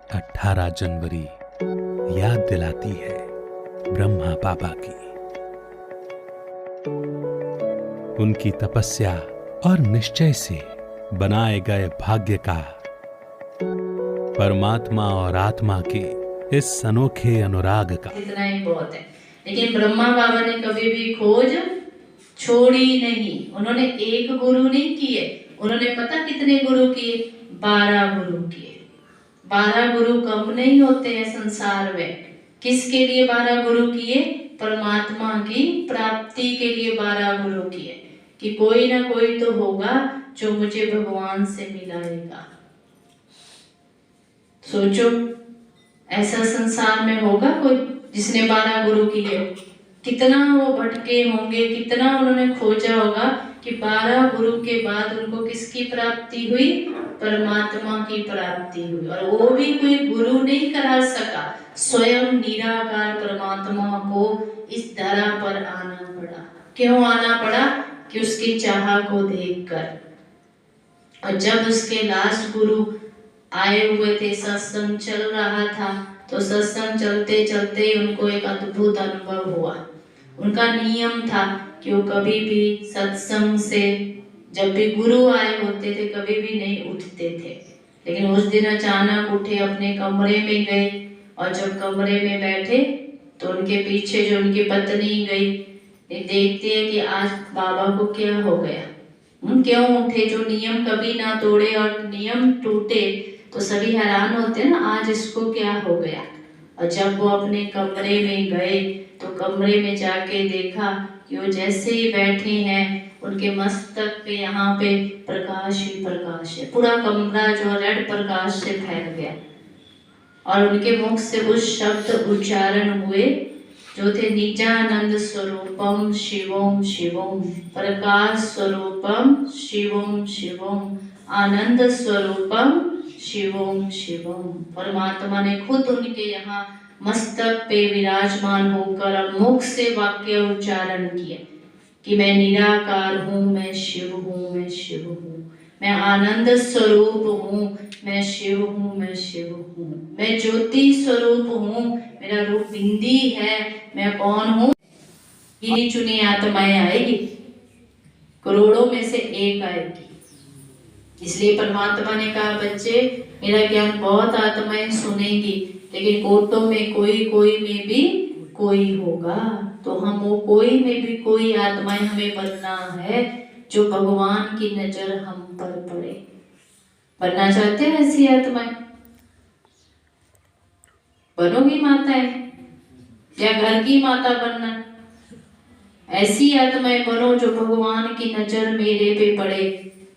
18 जनवरी याद दिलाती है ब्रह्मा बाबा की। उनकी तपस्या और निश्चय से बनाए गए भाग्य का, परमात्मा और आत्मा के इस अनोखे अनुराग का। इतना ही बहुत है। लेकिन ब्रह्मा बाबा ने कभी भी खोज छोड़ी नहीं। उन्होंने एक गुरु नहीं किए, उन्होंने पता कितने गुरु किए? 12 गुरु किए। 12 गुरु कम नहीं होते हैं संसार में। किसके लिए 12 गुरु किए? परमात्मा की प्राप्ति के लिए 12 गुरु किए, कि कोई ना कोई तो होगा जो मुझे भगवान से मिलाएगा। सोचो, ऐसा संसार में होगा कोई जिसने 12 गुरु किए? कितना वो भटके होंगे, कितना उन्होंने खोजा होगा कि 12 गुरु के बाद उनको किसकी प्राप्ति हुई? परमात्मा की प्राप्ति हुई। और वो भी कोई गुरु नहीं करा सका, स्वयं निराकार परमात्मा को इस धरा पर आना पड़ा। क्यों आना पड़ा? कि उसकी चाह को देखकर। और जब उसके लास्ट गुरु आए हुए थे, सत्संग चल रहा था, तो सत्संग चलते चलते उनको एक अद्भुत अनुभव हुआ। उनका नियम था कि वो कभी भी सत्संग से, जब भी गुरु आए होते थे, कभी भी नहीं उठते थे। लेकिन उस दिन अचानक उठे, अपने कमरे में गए, और जब कमरे में बैठे तो उनके पीछे जो उनकी पत्नी गई, देखते हैं कि आज बाबा को क्या हो गया, क्यों उठे? जो नियम कभी ना तोड़े और नियम टूटे तो सभी हैरान होते हैं ना, आज इसको क्या हो गया। और जब वो अपने कमरे में गए तो कमरे में जाके देखा कि वो जैसे ही बैठे हैं, उनके मस्तक पे यहाँ पे प्रकाश ही प्रकाश है। पूरा कमरा जो रेड प्रकाश से फैल गया, और उनके मुख से उस शब्द उच्चारण हुए जो थे, निजानंद स्वरूपम शिवम शिवम, प्रकाश स्वरूपम शिवम शिवम, आनंद स्वरूपम शिवम शिवम। परमात्मा ने खुद उनके यहाँ मस्तक पे विराजमान होकर मुख से वाक्य उच्चारण किया कि मैं निराकार हूँ, मैं शिव हूँ, मैं शिव हूँ, मैं आनंद स्वरूप हूँ, मैं शिव हूँ, मैं शिव हूँ, मैं ज्योति स्वरूप हूँ, मेरा रूप बिंदी है, मैं कौन हूँ? गिनी चुनी आत्माएं आएगी, करोड़ों में से एक आएगी। इसलिए परमात्मा ने कहा, बच्चे मेरा ज्ञान बहुत आत्माएं सुनेगी, लेकिन कोटों में कोई कोई में भी कोई होगा। तो हम वो कोई में भी कोई आत्माएं हमें बनना है जो भगवान की नजर हम पर पड़े। बनना चाहते हैं ऐसी आत्माएं? बनोगी माताएं, या घर की माता बनना? ऐसी आत्माएं बनो जो भगवान की नजर मेरे पे पड़े,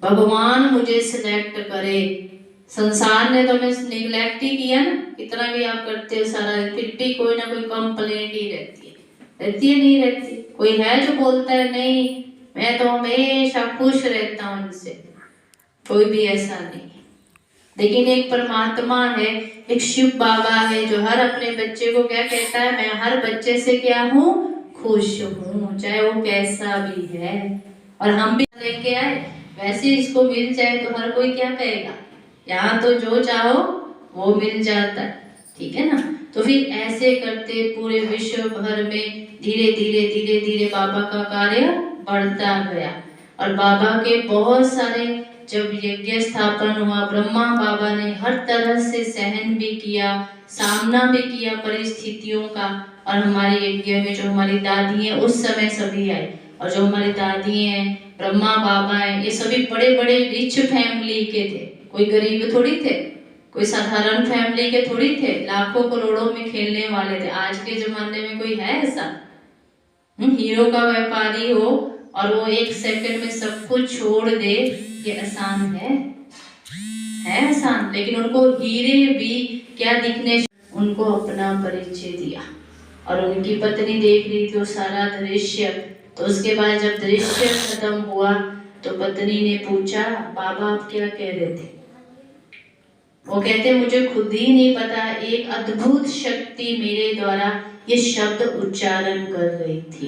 भगवान मुझे सिलेक्ट करे। संसार ने तो हमें निगलेक्ट ही किया ना, कितना भी आप करते हो सारा, फिर भी कोई ना कोई कंप्लेंट ही रहती है। रहती है नहीं रहती? कोई है जो बोलता है नहीं मैं तो हमेशा खुश रहता हूँ इनसे? कोई भी ऐसा नहीं। लेकिन एक परमात्मा है, एक शिव बाबा है जो हर अपने बच्चे को क्या कहता है? मैं हर बच्चे से क्या हूँ? खुश हूँ, चाहे वो कैसा भी है। और हम भी लेके आए, वैसे इसको मिल जाए तो हर कोई क्या कहेगा? यहाँ तो जो चाहो वो मिल जाता है, ठीक है ना? तो फिर ऐसे करते पूरे विश्व भर में धीरे धीरे धीरे धीरे बाबा का कार्य बढ़ता गया। और बाबा के बहुत सारे, जब यज्ञ स्थापन हुआ, ब्रह्मा बाबा ने हर तरह से सहन भी किया, सामना भी किया परिस्थितियों का। और हमारे यज्ञ में जो हमारी दादी है उस समय सभी आए, और जो हमारी दादी हैं, ब्रह्मा बाबा हैं, ये सभी बड़े बड़े रिच फैमिली के थे। कोई गरीब थोड़ी थे, कोई साधारण फैमिली के थोड़ी थे, लाखों करोड़ों में खेलने वाले थे। आज के जमाने में कोई है ऐसा? हीरो का व्यापारी हो और वो 1 सेकंड में सब कुछ छोड़ दे, ये आसान है आसान? लेकिन उनको हीरे भी क्या दिखने, उनको अपना परिचय दिया। और उनकी पत्नी देख रही थी वो सारा दृश्य। तो उसके बाद जब दृश्य खत्म हुआ तो पत्नी ने पूछा, बाबा आप क्या कह रहे थे? वो कहते, मुझे खुद ही नहीं पता, एक अद्भुत शक्ति मेरे द्वारा ये शब्द उच्चारण कर रही थी।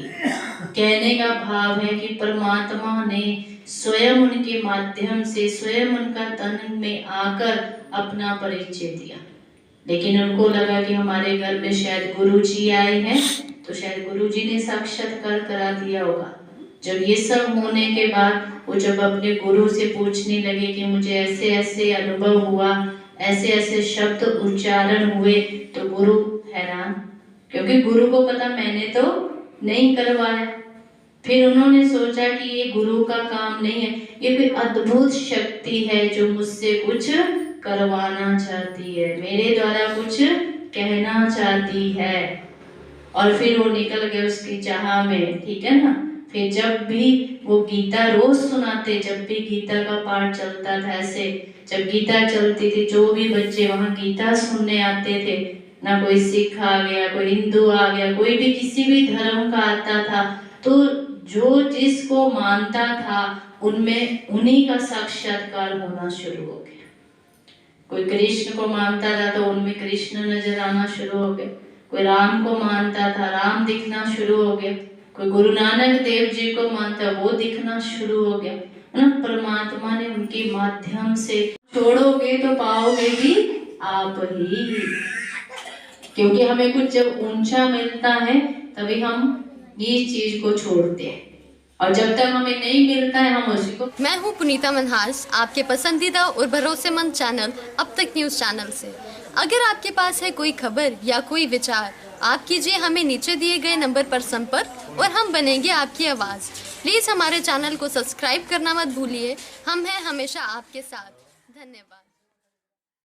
कहने का भाव है कि परमात्मा ने स्वयं उनके माध्यम से, स्वयं उनका तन में आकर अपना परिचय दिया। लेकिन उनको लगा कि हमारे घर में शायद गुरु जी आए हैं, तो शायद गुरु जी ने साक्षात्कार करा दिया होगा। जब ये सब होने के बाद वो जब अपने गुरु से पूछने लगे कि मुझे ऐसे ऐसे अनुभव हुआ, ऐसे ऐसे शब्द उच्चारण हुए, तो गुरु हैरान, क्योंकि गुरु को पता मैंने तो नहीं करवाया। फिर उन्होंने सोचा कि ये गुरु का काम नहीं है, ये कोई अद्भुत शक्ति है जो मुझसे कुछ करवाना चाहती है, मेरे द्वारा कुछ कहना चाहती है। और फिर वो निकल गए उसकी चाह में, ठीक है ना। फिर जब भी वो गीता रोज सुनाते, जब भी गीता का पाठ चलता था, ऐसे जब गीता चलती थी, जो भी बच्चे वहाँ गीता सुनने आते थे ना, कोई सिख आ गया, कोई हिंदू आ गया, कोई भी किसी भी धर्म का आता था, तो जो जिसको मानता था उनमें उन्हीं का साक्षात्कार होना शुरू हो गया। कोई कृष्ण को मानता था तो उनमें कृष्ण नजर आना शुरू हो गए, कोई राम को मानता था राम दिखना शुरू हो गया, कोई गुरु नानक देव जी को मानता वो दिखना शुरू हो गया ना। परमात्मा ने उनके माध्यम से, छोड़ोगे तो पाओगे भी आप ही, क्योंकि हमें कुछ जब ऊंचा मिलता है तभी हम ये चीज को छोड़ते हैं, और जब तक हमें नहीं मिलता है हम उसी को। मैं हूं पुनीता मनहास, आपके पसंदीदा और भरोसेमंद चैनल अब तक न्यूज़ चैनल से। अगर आपके पास है कोई खबर या कोई विचार, आप कीजिए हमें नीचे दिए गए नंबर पर संपर्क और हम बनेंगे आपकी आवाज़। प्लीज़ हमारे चैनल को सब्सक्राइब करना मत भूलिए। हम हैं हमेशा आपके साथ। धन्यवाद।